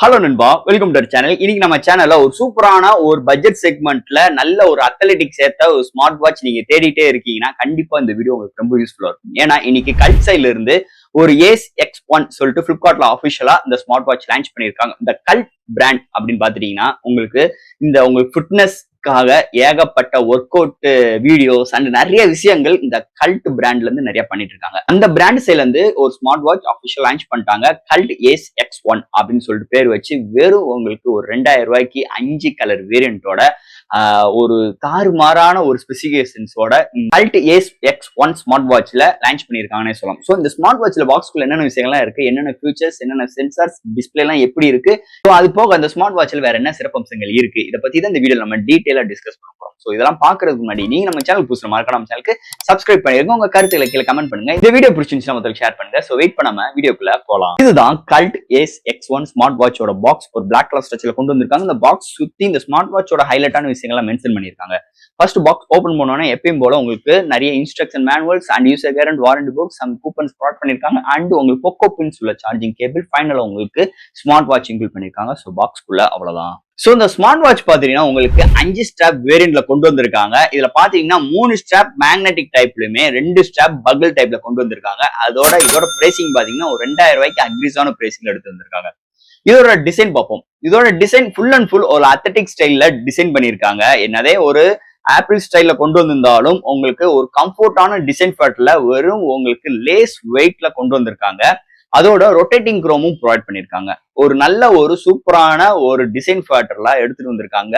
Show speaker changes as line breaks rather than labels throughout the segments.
Hello நண்பா, welcome to channel. இன்னைக்கு நம்ம சேனல்ல ஒரு சூப்பரான ஒரு பட்ஜெட் செக்மெண்ட்ல நல்ல ஒரு அத்லெட்டிக் சேர்த்த ஒரு ஸ்மார்ட் வாட்ச் நீங்க தேடிட்டே இருக்கீங்கன்னா கண்டிப்பா இந்த வீடியோ உங்களுக்கு ரொம்ப யூஸ்ஃபுல்லா இருக்கும். ஏன்னா இன்னைக்கு கல்ட் சைட்ல இருந்து ஒரு ஏஸ் X1 சொல்லிட்டு பிளிப்கார்ட்ல ஆஃபிஷியலா இந்த ஸ்மார்ட் வாட்ச் லான்ச் பண்ணிருக்காங்க. இந்த கல்ட் பிராண்ட் அப்படின்னு பாத்துட்டீங்கன்னா உங்களுக்கு ஃபிட்னஸ் ஏகப்பட்ட ஒர்க் அவுட் வீடியோஸ் அண்ட் நிறைய விஷயங்கள் இந்த கல்ட் பிராண்ட்ல இருந்து நிறைய பண்ணிட்டு இருக்காங்க. அந்த பிராண்ட் சைட்ல இருந்து ஒரு ஸ்மார்ட் வாட்ச் ஆஃபிஷியல் லான்ச் பண்ணிட்டாங்க. கல்ட் ஏஸ் X1 அப்படின்னு சொல்லிட்டு பேர் வச்சு வெறும் உங்களுக்கு ஒரு 2000 ரூபாய்க்கு 5 கலர் வேரியண்டோட ஒரு தாறுமாறான ஒரு ஸ்பெசிபிகேஷன்ஸோட கல்ட் ஏஸ் X1 ஸ்மார்ட் வாட்ச்ல லான்ச் பண்ணிருக்காங்கன்னு சொல்லலாம். ஸோ இந்த ஸ்மார்ட் வாட்ச்ல பாக்ஸ்குள்ள என்னென்ன விஷயங்கள்லாம் இருக்கு, என்னென்ன ஃபியூச்சர்ஸ், என்னென்ன சென்சார்ஸ், டிஸ்பிளே எல்லாம் எப்படி இருக்கு, அது போக அந்த ஸ்மார்ட் வாட்ச்ல வேற என்ன சிறப்பம்சங்கள் இருக்கு, இதை பத்தி தான் இந்த வீடியோ நம்ம டீடைலா டிஸ்கஸ் பண்ண போறோம். ஸோ இதெல்லாம் பாக்குறதுக்கு முன்னாடி நீங்க நம்ம சேனல் புதுசு மறக்காம நம்ம சேனலுக்கு சப்ஸ்கிரைப் பண்ணிருங்க. உங்க கருத்துக்களை கீழே கமெண்ட் பண்ணுங்க. இந்த வீடியோ பிடிச்சிருந்துச்சுன்னா முதல்ல ஷேர் பண்ணுங்க. ஸோ வெயிட் பண்ணாம வீடியோக்குள்ள போலாம். இதுதான் கல்ட் ஏஸ் X1 ஸ்மார்ட் வாட்சோட பாக்ஸ். ஒரு பிளாக் கலர் ஸ்ட்ரக்சர்ல கொண்டு வந்திருக்காங்க. இந்த பாக்ஸ் சுத்தி இந்த ஸ்மார்ட் வாட்சோட ஹைலைட்டான விஷயங்கள்லாம் மென்ஷன் பண்ணிருக்காங்க. ஃபர்ஸ்ட் பாக்ஸ் ஓபன் பண்ணோன்னா எப்பயும் போல உங்களுக்கு நிறைய instruction manuals and user guarantee warranty books and coupons provide பண்ணிருக்காங்க. அண்ட் உங்களுக்கு பொக்கோ பின்ஸ் உள்ள சார்ஜிங் கேபிள், ஃபைனலா உங்களுக்கு ஸ்மார்ட் வாட்ச் இன்க்ளூட் பண்ணிருக்காங்க. ஸோ பாக்ஸ்குள்ள அவ்வளவுதான். சோ இந்த ஸ்மார்ட் வாட்ச் பாத்தீங்கன்னா உங்களுக்கு 5 ஸ்ட்ராப் வேரியன்ட்ல கொண்டு வந்திருக்காங்க. இதுல பாத்தீங்கன்னா 3 ஸ்ட்ராப் மேக்னெட்டிக் டைப்லயுமே 2 ஸ்ட்ராப் பக்கிள் டைப்ல கொண்டு வந்திருக்காங்க. இதோட பிரைசிங் பாத்தீங்கன்னா ஒரு 2000 ரூபாய்க்கு அக்ரிஸான பிரைசிங்ல எடுத்து வந்திருக்காங்க. இதோட டிசைன் பார்ப்போம். இதோட டிசைன் ஃபுல் அண்ட் ஃபுல் ஒரு அத்லெட்டிக் ஸ்டைல்ல டிசைன் பண்ணிருக்காங்க. என்னதே ஒரு ஆப்பிள் ஸ்டைல்ல கொண்டு வந்திருந்தாலும் உங்களுக்கு ஒரு கம்ஃபர்டான டிசைன் ஃபேட்ல வெறும் உங்களுக்கு லேஸ் வெயிட்ல கொண்டு வந்திருக்காங்க. அதோட ரொட்டேட்டிங் குரோமும் ப்ரொவைட் பண்ணிருக்காங்க. ஒரு நல்ல ஒரு சூப்பரான ஒரு டிசைன் ஃபேட்டர்ல எடுத்துட்டு வந்திருக்காங்க.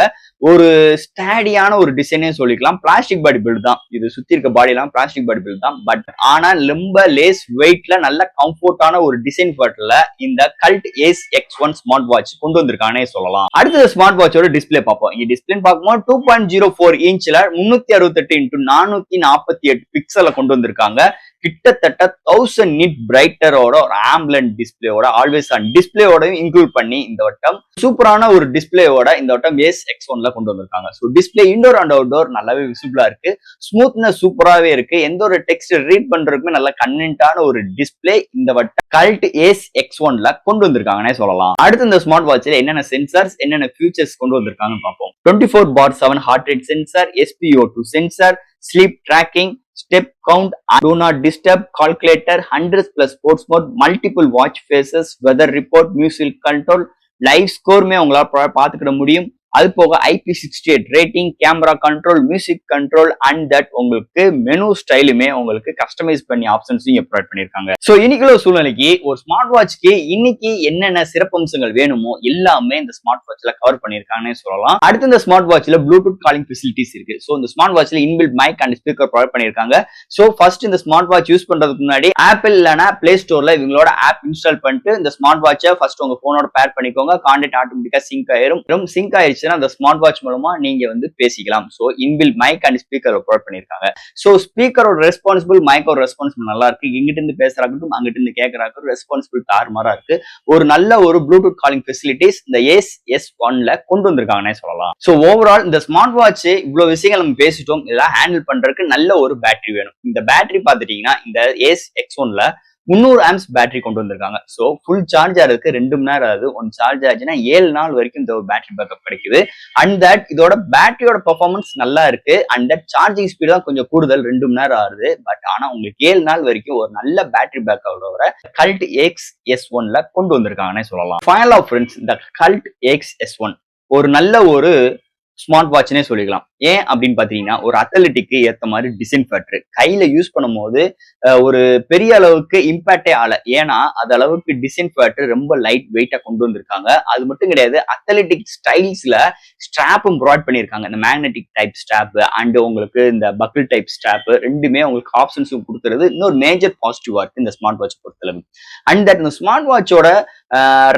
ஒரு ஸ்டாடியான ஒரு டிசைனே சொல்லிக்கலாம். பிளாஸ்டிக் பாடி பில்ட் தான். இது சுத்தி இருக்க பாடி எல்லாம் பிளாஸ்டிக் பாடி பில்ட் தான். பட் ஆனா ரொம்ப லேஸ் வெயிட்ல நல்ல கம்ஃபர்டான ஒரு டிசைன் ஃபேட்டர்ல இந்த cult Ace X1 smart watch கொண்டு வந்திருக்கானே சொல்லலாம். அடுத்தது ஸ்மார்ட் வாட்சோட டிஸ்பிளே பார்ப்போம். இங்க டிஸ்பிளே பார்க்கும்போது 2.04 இன்ச்ல 368x448 பிக்சல கொண்டு வந்திருக்காங்க. கிட்டத்தட்ட 1000 நிட் பிரைட்டரோட ஒரு ஆம்புலன்ட் டிஸ்பிளேயோட ஆல்வேஸ் ஆன் டிஸ்பிளேயோட இன்க்ளூட் பண்ணி இந்த வட்டம் சூப்பரான ஒரு டிஸ்பிளேயோட இந்த வட்டம் ஏஸ் X1ல கொண்டு வந்திருக்காங்க. So display indoor and outdoor நல்லாவே விசிபிளா இருக்கு. ஸ்மூத்னஸ் சூப்பராகவே இருக்கு. எந்த ஒரு டெக்ஸ்ட் ரீட் பண்றதுக்குமே நல்ல கன்வென்ட்டான ஒரு டிஸ்பிளே இந்த வட்டம் கல்ட் ஏஸ் X1ல கொண்டு வந்திருக்காங்கன்னே சொல்லலாம். அடுத்து இந்த ஸ்மார்ட் வாட்ச்ல என்னென்ன சென்சார்ஸ், என்னென்ன ஃபியூச்சர்ஸ் கொண்டு வந்திருக்காங்கன்னு பார்ப்போம். 24/7 heart rate sensor, SpO2 sensor, sleep tracking, step count, do not disturb calculator, 100+ sports mode, multiple watch faces, weather report, music control, live score உங்களால பார்த்துக்கிட முடியும். அது போக IP68 rating, camera control, music control and that உங்களுக்கு menu ஸ்டைலுமே உங்களுக்கு customise பண்ணி ஆப்ஷன்ஸையும் provide பண்ணிருக்காங்க. So இன்னைக்குள்ள சூழ்நிலைக்கு ஒரு ஸ்மார்ட் வாட்ச்க்கு இன்னைக்கு என்னென்ன சிறப்பம்சங்கள் வேணுமோ எல்லாமே இந்த ஸ்மார்ட் வாட்ச்ல கவர் பண்ணிருக்காங்கன்னு சொல்லலாம். அடுத்து இந்த ஸ்மார்ட் வாட்ச்ல ப்ளூடூத் காலிங் ஃபெசிலிட்டிஸ் இருக்கு. சோ இந்த ஸ்மார்ட் வாட்ச்ல inbuilt mic and speaker provide பண்ணிருக்காங்க. சோ ஃபர்ஸ்ட் இந்த ஸ்மார்ட் வாட்ச் யூஸ் பண்றதுக்கு முன்னாடி ஆப்பிள் இல்லனா பிளே ஸ்டோர்ல இவங்களோட ஆப் இன்ஸ்டால் பண்ணிட்டு இந்த ஸ்மார்ட் வாட்சை ஃபர்ஸ்ட் உங்க போனோட பேர் பண்ணிக்கோங்க. கான்டாக்ட் ஆட்டோமேட்டிக்கா சிங்க் ஆயிரும். சிங்க் ஆயிடுச்சு அந்த ஸ்மார்ட் வாட்ச் மூலமா நீங்க பேசிக்கலாம். So inbuilt mic and speaker provide பண்ணிருக்காங்க. சோ ஸ்பீக்கரோட ரெஸ்பான்சிபிள், மைக்கோட ரெஸ்பான்சிபிள் நல்லா இருக்கு. இங்கிட்ட இருந்து பேசுறாகட்டும் அங்கிட்ட இருந்து கேட்கறாகட்டும் ரெஸ்பான்சிபிள் தாறுமாறா இருக்கு. ஒரு நல்ல ஒரு ப்ளூடூத் காலிங் ஃபெசிலிட்டிஸ் இந்த ஏஸ் S1ல கொண்டு வந்திருக்காங்கன்னே சொல்லலாம். சோ ஓவரால் இந்த ஸ்மார்ட் வாட்ச் இவ்வளவு விஷயங்கள் நம்ம பேசிட்டோம். இதெல்லாம் ஹேண்டில் பண்றதுக்கு நல்ல ஒரு பேட்டரி வேணும். இந்த பேட்டரி பாத்துட்டீங்கன்னா இந்த ஏஸ் X1ல 300 ஆம்ஸ் பேட்டரி கொண்டு வந்திருக்காங்க. சோ ஃபுல் சார்ஜ் ஆகிறதுக்கு 2 மணி நேரம் ஆகுது. ஒன் சார்ஜ் ஆச்சுன்னா 7 நாள் வரைக்கும் இந்த பேட்டரி பேக்கப் கிடைக்குது. அண்ட் தட் இதோட பேட்டரியோட பெர்ஃபார்மன்ஸ் நல்லா இருக்கு. அண்ட் தட் சார்ஜிங் ஸ்பீட் தான் கொஞ்சம் கூடுதல், 2 மணி நேரம் ஆகுது. பட் ஆனா உங்களுக்கு 7 நாள் வரைக்கும் ஒரு நல்ல பேட்டரி பேக்கப்போட கல்ட் ஏஸ் S1ல கொண்டு வந்திருக்காங்கன்னே சொல்லலாம். ஃபைனலா ஃப்ரெண்ட்ஸ், இந்த கல்ட் ஏஸ் S1 ஒரு நல்ல ஒரு ஸ்மார்ட் வாட்ச்னே சொல்லிக்கலாம். ஏன் அப்படின்னு பாத்தீங்கன்னா ஒரு அத்லெட்டிக்கு ஏத்த மாதிரி டிசைன் ஃபேக்டர் கையில யூஸ் பண்ணும் போது ஒரு பெரிய அளவுக்கு இம்பாக்டே ஆகல. ஏன்னா அது அளவுக்கு டிசைன் ஃபேக்டர் ரொம்ப லைட் வெயிட்டா கொண்டு வந்திருக்காங்க. அது மட்டும் கிடையாது, அத்லெட்டிக் ஸ்டைல்ஸ்ல ஸ்ட்ராப்பும் ப்ரொவைட் பண்ணிருக்காங்க. இந்த மேக்னெட்டிக் டைப் ஸ்ட்ராப் அண்ட் உங்களுக்கு இந்த பக்கிள் டைப் ஸ்ட்ராப் ரெண்டுமே உங்களுக்கு ஆப்ஷன்ஸும் கொடுத்துருது. இன்னொரு மேஜர் பாசிட்டிவா இருக்கு இந்த ஸ்மார்ட் வாட்ச் பொறுத்தளவு. அண்ட் தட் இந்த ஸ்மார்ட் வாட்சோட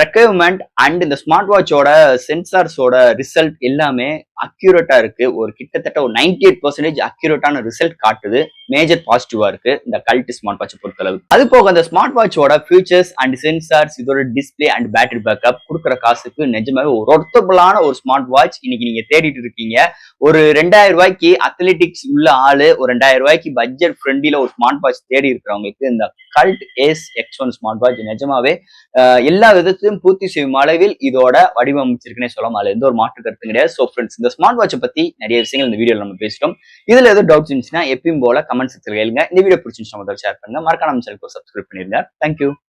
ரெக்குயர்மெண்ட் அண்ட் இந்த ஸ்மார்ட் வாட்சோட சென்சார்ஸோட ரிசல்ட் எல்லாமே அக்யூரேட்டா இருக்கு. ஒரு கிட்டத்தட்ட ஒரு 98% அக்யூரேட்டான ரிசல்ட் காட்டுது. மேஜர் பாசிட்டிவா இருக்கு இந்த கல்ட் ஸ்மார்ட் வாட்ச் பொறுத்தளவு. அது போக அந்த ஸ்மார்ட் வாட்சோட ஃபியூச்சர்ஸ் அண்ட் சென்சார்ஸ், இதோட டிஸ்பிளே அண்ட் பேட்டரி பேக்கப் கொடுக்குற காசுக்கு நிஜமாவே ஒரு ஒர்த்தபிளான ஒரு ஸ்மார்ட் வாட்ச் இன்னைக்கு நீங்க தேடிட்டு இருக்கீங்க. ஒரு 2000 ரூபாய்க்கு அத்லெட்டிக்ஸ் உள்ள ஆளு, ஒரு 2000 ரூபாய்க்கு பட்ஜெட் ஃப்ரெண்ட்லில ஒரு ஸ்மார்ட் வாட்ச் தேடி இருக்கிறவங்களுக்கு இந்த cult Ace X1 smart watch நிஜமாவே எல்லா விதத்திலும் பூர்த்தி செய்யும் அளவில் இதோட வடிவமைச்சிருக்குன்னே சொல்லலாம். அதுல எந்த ஒரு மாற்று கருத்து கிடையாது. சோ ஃப்ரெண்ட்ஸ், இந்த ஸ்மார்ட் வாட்சை பத்தி நிறைய விஷயங்கள் இந்த வீடியோல நம்ம பேசிட்டோம். இதுல ஏதோ டவுட்ஸ் இருந்துச்சுன்னா எப்பயும் போல கமெண்ட் செக்ஷன்ல கேளுங்க. இந்த வீடியோ பிடிச்சிருந்துச்சுன்னா முதல்ல ஷேர் பண்ணுங்க. மறக்காம நம்ம சேனலுக்கு சப்ஸ்கிரைப் பண்ணிருங்க. தேங்க்யூ.